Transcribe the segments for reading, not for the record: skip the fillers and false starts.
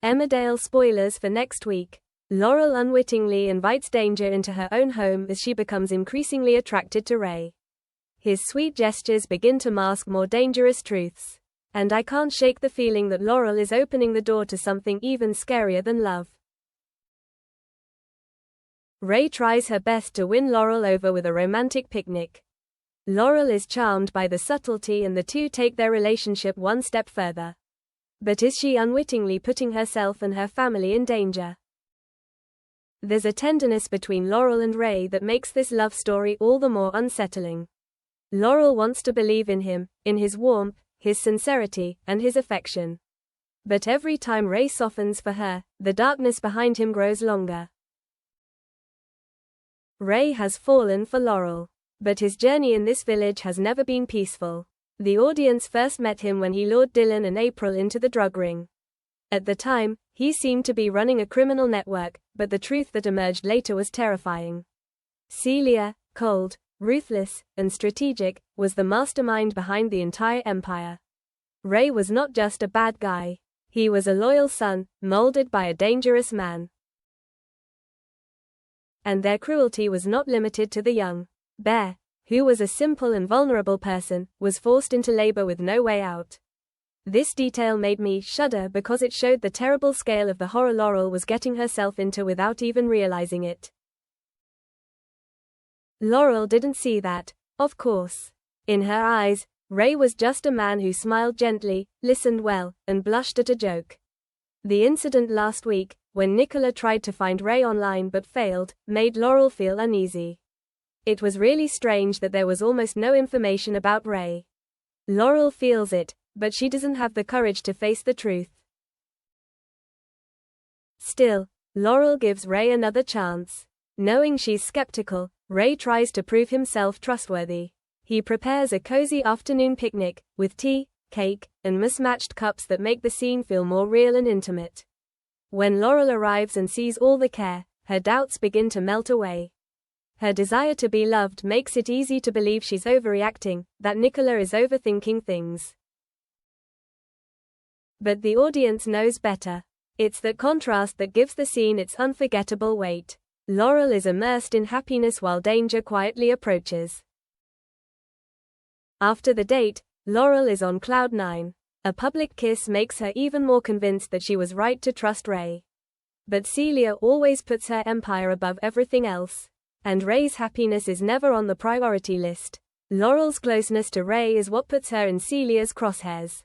Emmerdale spoilers for next week. Laurel unwittingly invites danger into her own home as she becomes increasingly attracted to Ray. His sweet gestures begin to mask more dangerous truths. And I can't shake the feeling that Laurel is opening the door to something even scarier than love. Ray tries her best to win Laurel over with a romantic picnic. Laurel is charmed by the subtlety and the two take their relationship one step further. But is she unwittingly putting herself and her family in danger? There's a tenderness between Laurel and Ray that makes this love story all the more unsettling. Laurel wants to believe in him, in his warmth, his sincerity, and his affection. But every time Ray softens for her, the darkness behind him grows longer. Ray has fallen for Laurel. But his journey in this village has never been peaceful. The audience first met him when he lured Dylan and April into the drug ring. At the time, he seemed to be running a criminal network, but the truth that emerged later was terrifying. Celia, cold, ruthless, and strategic, was the mastermind behind the entire empire. Ray was not just a bad guy. He was a loyal son, molded by a dangerous man. And their cruelty was not limited to the young. Bear, who was a simple and vulnerable person, was forced into labor with no way out. This detail made me shudder because it showed the terrible scale of the horror Laurel was getting herself into without even realizing it. Laurel didn't see that, of course. In her eyes, Ray was just a man who smiled gently, listened well, and blushed at a joke. The incident last week, when Nicola tried to find Ray online but failed, made Laurel feel uneasy. It was really strange that there was almost no information about Ray. Laurel feels it, but she doesn't have the courage to face the truth. Still, Laurel gives Ray another chance. Knowing she's skeptical, Ray tries to prove himself trustworthy. He prepares a cozy afternoon picnic, with tea, cake, and mismatched cups that make the scene feel more real and intimate. When Laurel arrives and sees all the care, her doubts begin to melt away. Her desire to be loved makes it easy to believe she's overreacting, that Nicola is overthinking things. But the audience knows better. It's that contrast that gives the scene its unforgettable weight. Laurel is immersed in happiness while danger quietly approaches. After the date, Laurel is on cloud nine. A public kiss makes her even more convinced that she was right to trust Ray. But Celia always puts her empire above everything else. And Ray's happiness is never on the priority list. Laurel's closeness to Ray is what puts her in Celia's crosshairs.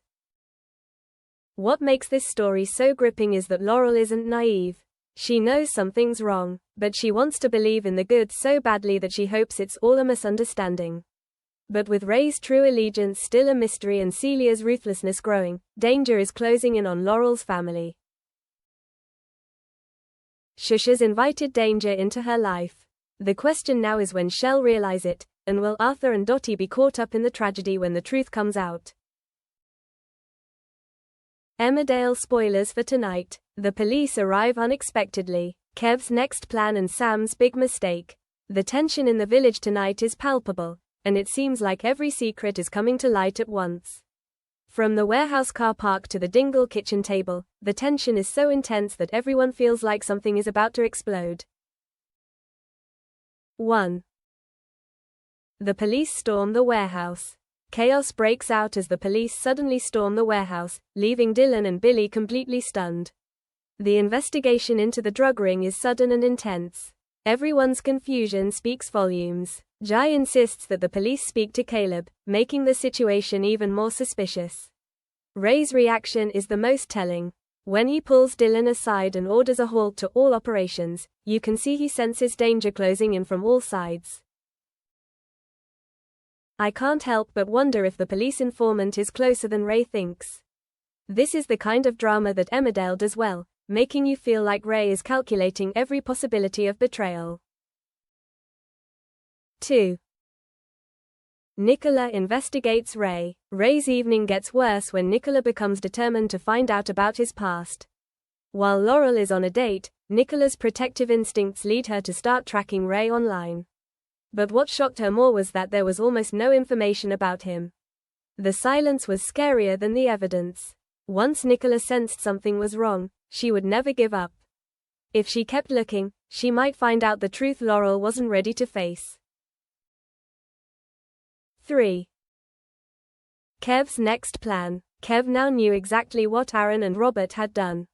What makes this story so gripping is that Laurel isn't naive. She knows something's wrong, but she wants to believe in the good so badly that she hopes it's all a misunderstanding. But with Ray's true allegiance still a mystery and Celia's ruthlessness growing, danger is closing in on Laurel's family. Shush has invited danger into her life. The question now is when she'll realize it, and will Arthur and Dottie be caught up in the tragedy when the truth comes out? Emmerdale spoilers for tonight. The police arrive unexpectedly. Kev's next plan and Sam's big mistake. The tension in the village tonight is palpable, and it seems like every secret is coming to light at once. From the warehouse car park to the Dingle kitchen table, the tension is so intense that everyone feels like something is about to explode. 1. The police storm the warehouse. Chaos breaks out as the police suddenly storm the warehouse, leaving Dylan and Billy completely stunned. The investigation into the drug ring is sudden and intense. Everyone's confusion speaks volumes. Jai insists that the police speak to Caleb, making the situation even more suspicious. Ray's reaction is the most telling. When he pulls Dylan aside and orders a halt to all operations, you can see he senses danger closing in from all sides. I can't help but wonder if the police informant is closer than Ray thinks. This is the kind of drama that Emmerdale does well, making you feel like Ray is calculating every possibility of betrayal. 2. Nicola investigates Ray. Ray's evening gets worse when Nicola becomes determined to find out about his past. While Laurel is on a date, Nicola's protective instincts lead her to start tracking Ray online. But what shocked her more was that there was almost no information about him. The silence was scarier than the evidence. Once Nicola sensed something was wrong, she would never give up. If she kept looking, she might find out the truth Laurel wasn't ready to face. 3. Kev's next plan. Kev now knew exactly what Aaron and Robert had done.